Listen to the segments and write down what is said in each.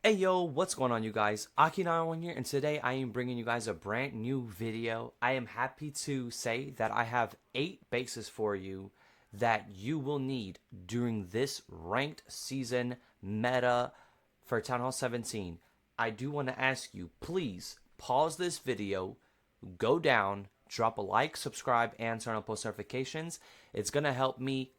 Hey yo, what's going on you guys? Aki91 here, and today I am bringing you guys a brand new video. I am happy to say that I have 8 bases for you that you will need during this ranked season meta for Town Hall 17. I do want to ask you, please pause this video, go down, drop a like, subscribe, and turn on post notifications. It's going to help me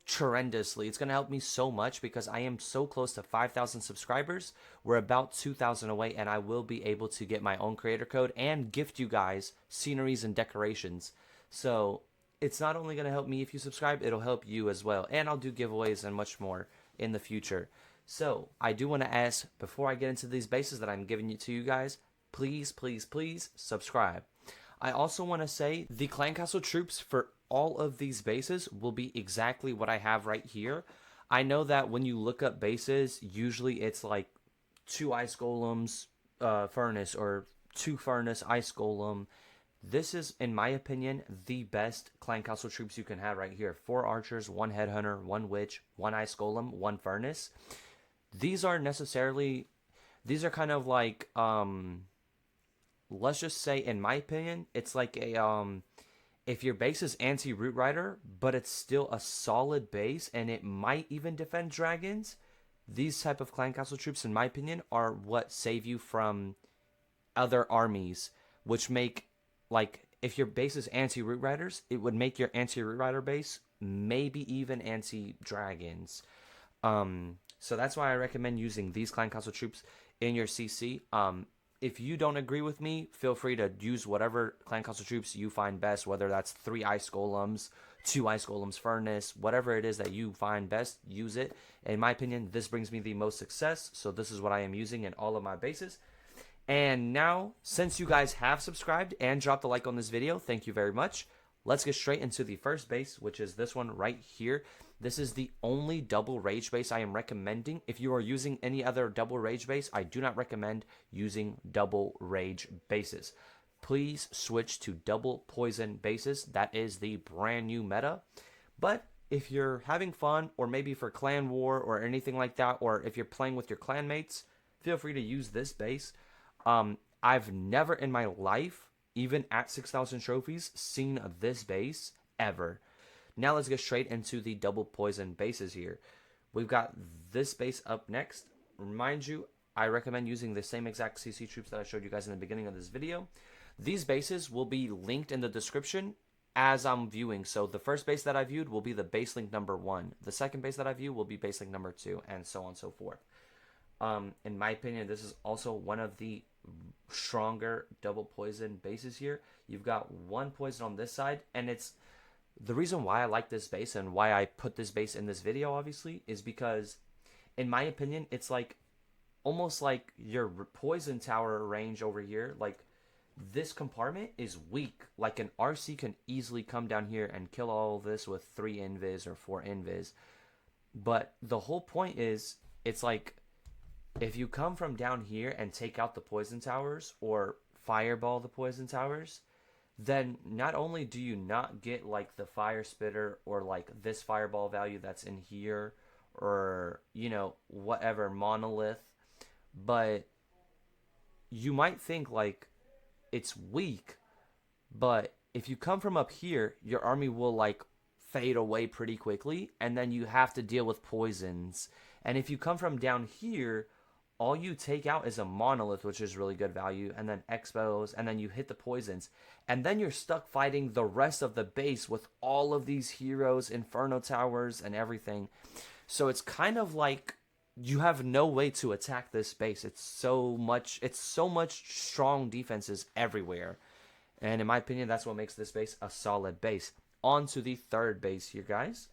tremendously. It's going to help me so much because I am so close to 5,000 subscribers. We're about 2,000 away, and I will be able to get my own creator code and gift you guys sceneries and decorations. So it's not only going to help me if you subscribe, it'll help you as well. And I'll do giveaways and much more in the future. So I do want to ask, before I get into these bases that I'm giving to you guys, please, please, please subscribe. I also want to say the Clan Castle troops for all of these bases will be exactly what I have right here. I know that when you look up bases, usually it's like 2 ice golems, furnace, or 2 furnace, ice golem. This is, in my opinion, the best Clan Castle troops you can have right here. 4 archers, 1 headhunter, 1 witch, 1 ice golem, 1 furnace. These are kind of like, let's just say, in my opinion, it's like a, if your base is anti-root rider, but it's still a solid base and it might even defend dragons, these type of clan castle troops, in my opinion, are what save you from other armies, which make, like, if your base is anti-root riders, it would make your anti-root rider base maybe even anti-dragons. So that's why I recommend using these clan castle troops in your CC. If you don't agree with me, feel free to use whatever clan castle troops you find best, whether that's 3 ice golems, 2 ice golems furnace, whatever it is that you find best, use it. In my opinion, this brings me the most success, so this is what I am using in all of my bases. And now, since you guys have subscribed and dropped a like on this video, thank you very much. Let's get straight into the first base, which is this one right here. This is the only double rage base I am recommending. If you are using any other double rage base, I do not recommend using double rage bases. Please switch to double poison bases. That is the brand new meta. But if you're having fun, or maybe for clan war or anything like that, or if you're playing with your clanmates, feel free to use this base. I've never in my life, even at 6,000 trophies, seen this base ever. Now let's get straight into the double poison bases here. We've got this base up next. Remind you, I recommend using the same exact CC troops that I showed you guys in the beginning of this video. These bases will be linked in the description as I'm viewing. So the first base that I viewed will be the base link number 1. The second base that I view will be base link number 2, and so on and so forth. In my opinion, this is also one of the stronger double poison bases here. You've got 1 poison on this side, and it's the reason why I like this base and why I put this base in this video, obviously, is because in my opinion, it's like almost like your poison tower range over here. Like, this compartment is weak. Like, an RC can easily come down here and kill all of this with 3 invis or 4 invis. But the whole point is, it's like, if you come from down here and take out the poison towers or fireball the poison towers, then not only do you not get like the fire spitter or like this fireball value that's in here, or, you know, whatever monolith, but you might think like it's weak, but if you come from up here, your army will like fade away pretty quickly, and then you have to deal with poisons. And if you come from down here, all you take out is a monolith, which is really good value, and then expos, and then you hit the poisons. And then you're stuck fighting the rest of the base with all of these heroes, inferno towers, and everything. So it's kind of like you have no way to attack this base. It's so much strong defenses everywhere. And in my opinion, that's what makes this base a solid base. On to the third base here, guys.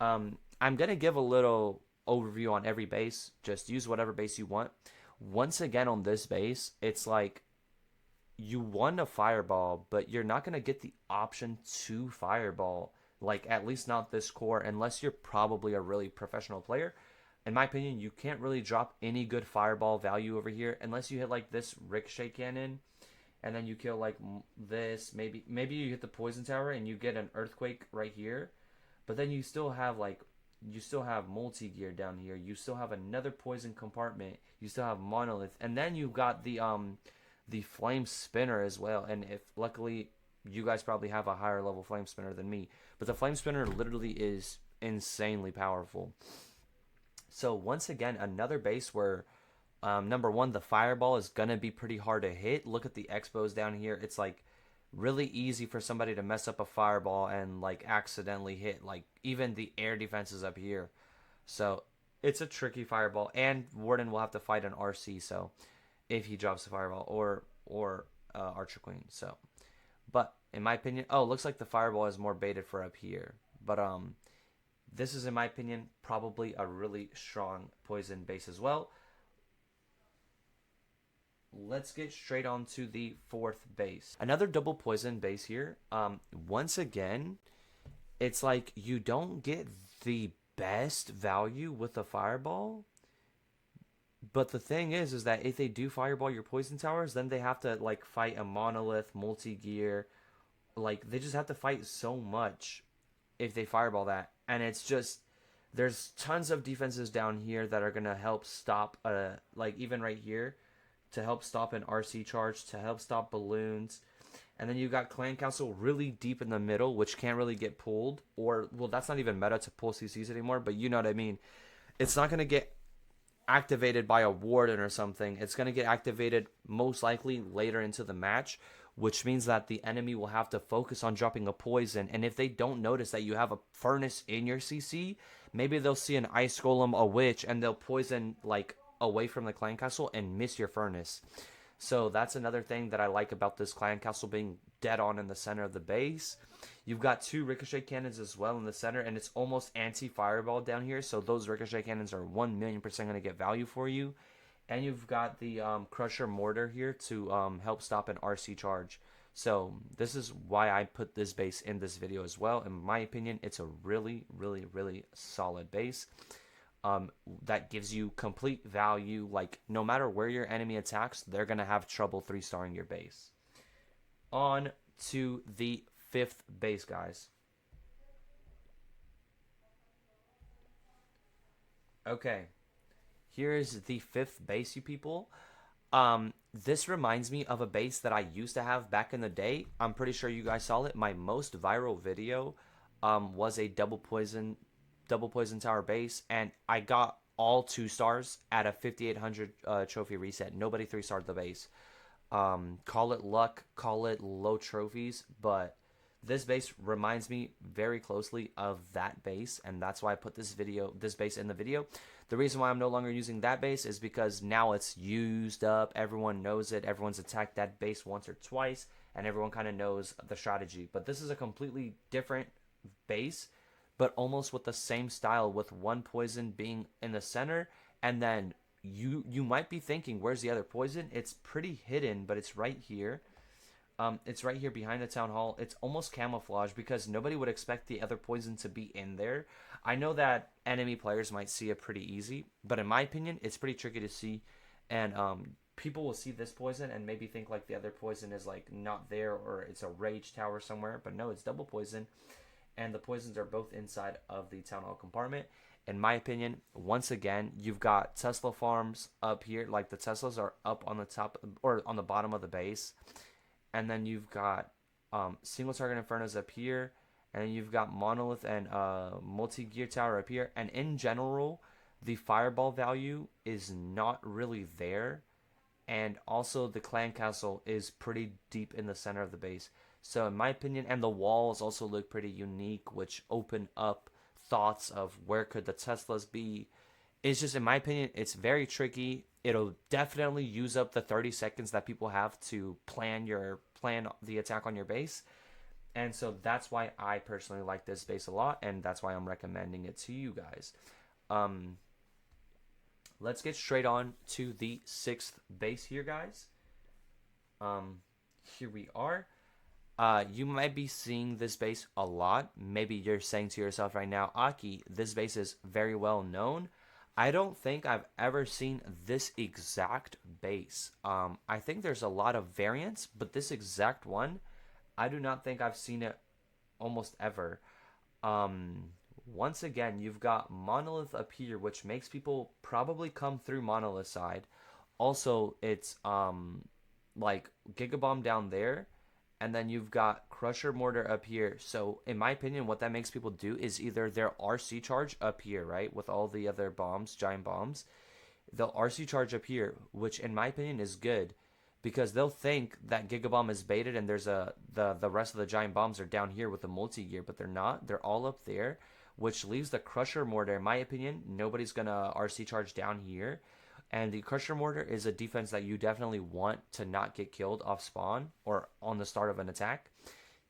I'm going to give a little overview on every base. Just use whatever base you want. Once again, on this base, it's like you want a fireball, but you're not going to get the option to fireball, like at least not this core, unless you're probably a really professional player. In my opinion, you can't really drop any good fireball value over here unless you hit like this ricochet cannon, and then you kill like this. Maybe you hit the poison tower and you get an earthquake right here, but then you still have like You still have multi-gear down here. You still have another poison compartment. You still have monolith, and then you've got the flame spinner as well. And if luckily you guys probably have a higher level flame spinner than me, but the flame spinner literally is insanely powerful. So once again, another base where number one, the fireball is gonna be pretty hard to hit. Look at the expos down here. It's like really easy for somebody to mess up a fireball and like accidentally hit like even the air defenses up here. So it's a tricky fireball, and Warden will have to fight an RC. So if he drops the fireball or Archer Queen. So, but in my opinion, oh, looks like the fireball is more baited for up here. But this is in my opinion probably a really strong poison base as well. Let's get straight on to the fourth base. Another double poison base here. Once again, it's like you don't get the best value with a fireball. But the thing is that if they do fireball your poison towers, then they have to like fight a monolith, multi-gear. Like they just have to fight so much if they fireball that. And it's just there's tons of defenses down here that are gonna help stop like even right here to help stop an RC charge, to help stop balloons. And then you got Clan Council really deep in the middle, which can't really get pulled. Or, well, that's not even meta to pull CCs anymore, but you know what I mean. It's not going to get activated by a Warden or something. It's going to get activated most likely later into the match, which means that the enemy will have to focus on dropping a poison. And if they don't notice that you have a furnace in your CC, maybe they'll see an ice golem, a witch, and they'll poison like away from the clan castle and miss your furnace. So that's another thing that I like about this clan castle being dead on in the center of the base. You've got two ricochet cannons as well in the center, and it's almost anti-fireball down here, so those ricochet cannons are 1,000,000% going to get value for you. And you've got the crusher mortar here to help stop an RC charge. So this is why I put this base in this video as well. In my opinion, it's a really, really, really solid base. That gives you complete value. Like no matter where your enemy attacks, they're gonna have trouble 3-starring your base. On to the fifth base, guys. Okay, here's the fifth base, you people. This reminds me of a base that I used to have back in the day. I'm pretty sure you guys saw it. My most viral video was a double poison tower base, and I got all 2 stars at a 5800 trophy reset. Nobody 3-starred the base. Call it luck, call it low trophies, but this base reminds me very closely of that base, and that's why I put this base in the video. The reason why I'm no longer using that base is because now it's used up. Everyone knows it. Everyone's attacked that base once or twice, and everyone kind of knows the strategy. But this is a completely different base, but almost with the same style, with one poison being in the center, and then you might be thinking, where's the other poison? It's pretty hidden, but it's right here. It's right here behind the town hall. It's almost camouflage because nobody would expect the other poison to be in there. I know that enemy players might see it pretty easy, but in my opinion, it's pretty tricky to see. And people will see this poison and maybe think like the other poison is like not there, or it's a rage tower somewhere. But no, it's double poison. And the poisons are both inside of the town hall compartment. In my opinion, once again, you've got Tesla farms up here. Like the Teslas are up on the top or on the bottom of the base. And then you've got single target infernos up here. And then you've got monolith and multi-gear tower up here. And in general, the fireball value is not really there. And also the clan castle is pretty deep in the center of the base. So in my opinion, and the walls also look pretty unique, which open up thoughts of where could the Teslas be. It's just, in my opinion, it's very tricky. It'll definitely use up the 30 seconds that people have to plan the attack on your base. And so that's why I personally like this base a lot, and that's why I'm recommending it to you guys. Let's get straight on to the sixth base here, guys. Here we are. You might be seeing this base a lot. Maybe you're saying to yourself right now, Aki, this base is very well known. I don't think I've ever seen this exact base. I think there's a lot of variants, but this exact one, I do not think I've seen it almost ever. Once again, you've got Monolith up here, which makes people probably come through Monolith side. Also, it's like Gigabomb down there, and then you've got Crusher Mortar up here. So, in my opinion, what that makes people do is either their RC charge up here, right, with all the other bombs, giant bombs, they'll RC charge up here, which in my opinion is good because they'll think that Gigabomb is baited and there's the rest of the giant bombs are down here with the multi-gear, but they're not. They're all up there, which leaves the Crusher Mortar. In my opinion, nobody's gonna RC charge down here. And the Crusher Mortar is a defense that you definitely want to not get killed off spawn or on the start of an attack.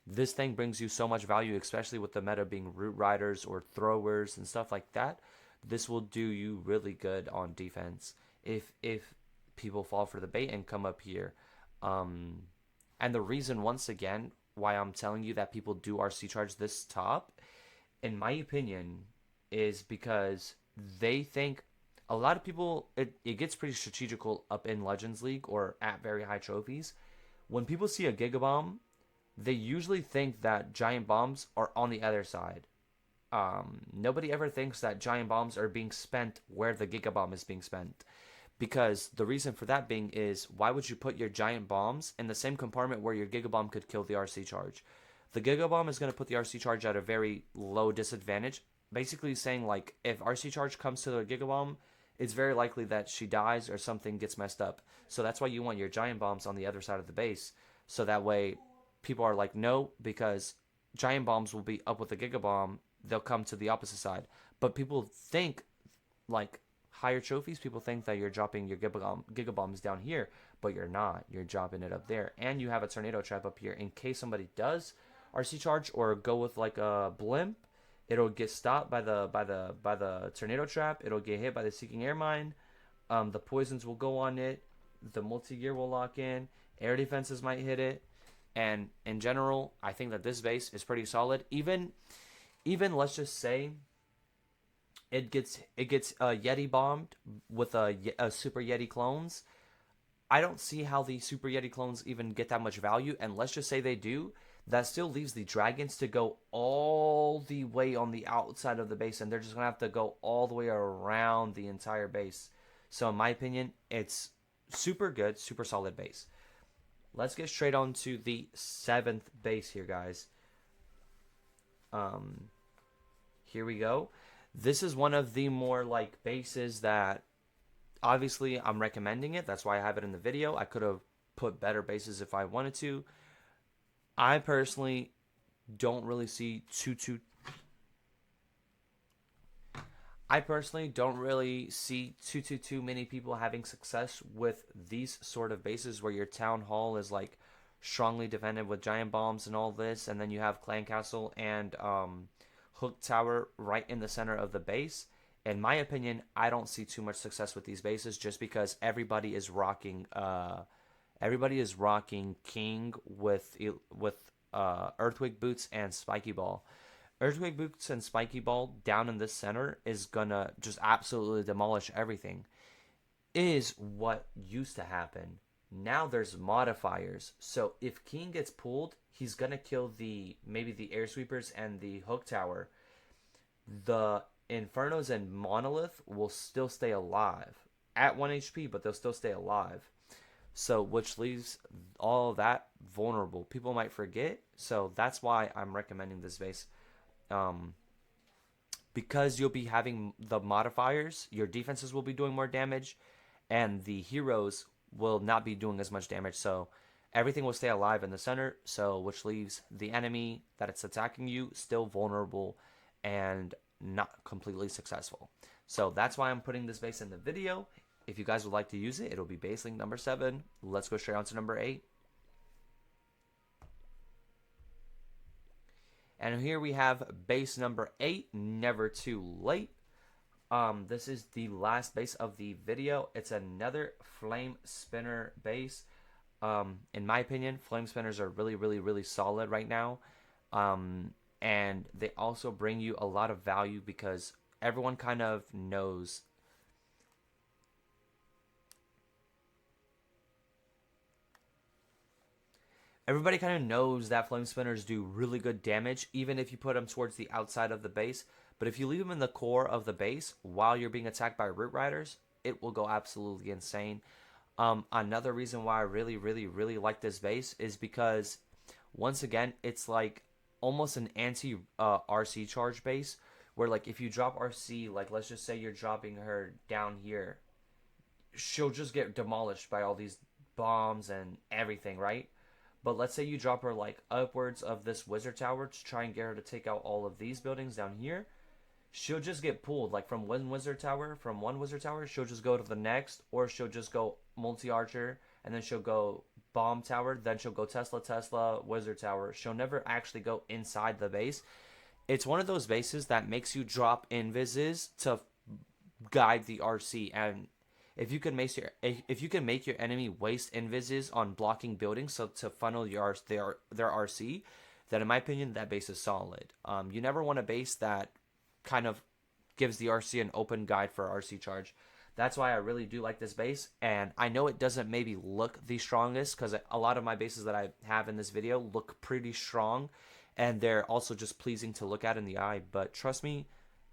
This thing brings you so much value, especially with the meta being root riders or throwers and stuff like that. This will do you really good on defense if people fall for the bait and come up here. Um, and the reason, once again, why I'm telling you that people do RC charge this top, in my opinion, is because they think a lot of people, it gets pretty strategical up in Legends League or at very high trophies. When people see a Gigabomb, they usually think that giant bombs are on the other side. Nobody ever thinks that giant bombs are being spent where the Gigabomb is being spent. Because the reason for that being is, why would you put your giant bombs in the same compartment where your Gigabomb could kill the RC charge? The Gigabomb is going to put the RC charge at a very low disadvantage. Basically saying, like, if RC charge comes to the Gigabomb, it's very likely that she dies or something gets messed up. So that's why you want your giant bombs on the other side of the base. So that way people are like, no, because giant bombs will be up with the Gigabomb, they'll come to the opposite side. But people think, like, higher trophies, people think that you're dropping your Gigabombs down here, but you're not. You're dropping it up there. And you have a tornado trap up here in case somebody does RC charge or go with like a blimp. It'll get stopped by the tornado trap. It'll get hit by the seeking air mine. The poisons will go on it. The multi-gear will lock in. Air defenses might hit it. And in general, I think that this base is pretty solid. Even let's just say it gets Yeti bombed with a Super Yeti clones. I don't see how the Super Yeti clones even get that much value, and let's just say they do. That still leaves the dragons to go all the way on the outside of the base, and they're just gonna have to go all the way around the entire base. So in my opinion, it's super good, super solid base. Let's get straight on to the 7th base here, guys. Here we go. This is one of the more like bases that obviously I'm recommending it. That's why I have it in the video. I could have put better bases if I wanted to. I personally don't really see too many people having success with these sort of bases where your town hall is like strongly defended with giant bombs and all this, and then you have clan castle and hook tower right in the center of the base. In my opinion, I don't see too much success with these bases just because everybody is rocking King with Earthquake Boots and Spiky Ball. Earthquake Boots and Spiky Ball down in this center is gonna just absolutely demolish everything. Is what used to happen. Now there's modifiers. So if King gets pulled, he's gonna kill maybe the air sweepers and the hook tower. The Infernos and Monolith will still stay alive at 1 HP, but they'll still stay alive. So which leaves all of that vulnerable. People might forget. So that's why I'm recommending this base. Because you'll be having the modifiers, your defenses will be doing more damage, and the heroes will not be doing as much damage. So everything will stay alive in the center, so which leaves the enemy that it's attacking you still vulnerable and not completely successful. So that's why I'm putting this base in the video. If you guys would like to use it, it'll be base link number 7. Let's go straight on to number 8. And here we have base number 8, Never Too Late. This is the last base of the video. It's another flame spinner base. In my opinion, flame spinners are really solid right now. And they also bring you a lot of value because everyone kind of knows. Everybody kind of knows that flame spinners do really good damage, even if you put them towards the outside of the base. But if you leave them in the core of the base while you're being attacked by root riders, it will go absolutely insane. Another reason why I really like this base is because, once again, it's like almost an anti RC charge base, where like if you drop RC, like let's just say you're dropping her down here, she'll just get demolished by all these bombs and everything, right? But let's say you drop her like upwards of this wizard tower to try and get her to take out all of these buildings down here. She'll just get pulled like from one wizard tower, she'll just go to the next, or she'll just go multi archer, and then she'll go bomb tower, then she'll go Tesla wizard tower. She'll never actually go inside the base. It's one of those bases that makes you drop invises to guide the RC, and if you can make your enemy waste invises on blocking buildings so to funnel their RC, then in my opinion that base is solid. You never want a base that kind of gives the RC an open guide for RC charge. That's why I really do like this base, and I know it doesn't maybe look the strongest because a lot of my bases that I have in this video look pretty strong, and they're also just pleasing to look at in the eye. But trust me,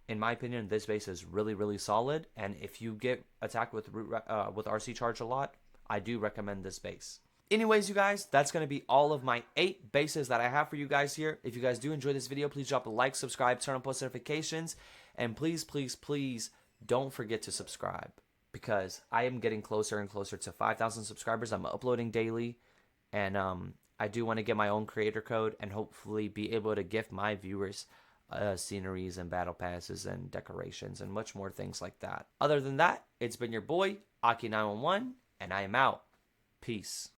in my opinion, this base is really solid, and if you get attacked with RC charge a lot, I do recommend this base. Anyways, you guys, that's going to be all of my 8 bases that I have for you guys here. If you guys do enjoy this video, please drop a like, subscribe, turn on post notifications, and please don't forget to subscribe, because I am getting closer and closer to 5,000 subscribers. I'm uploading daily, and I do want to get my own creator code and hopefully be able to gift my viewers sceneries and battle passes and decorations and much more things like that. Other than that, it's been your boy Aki911, and I am out. Peace.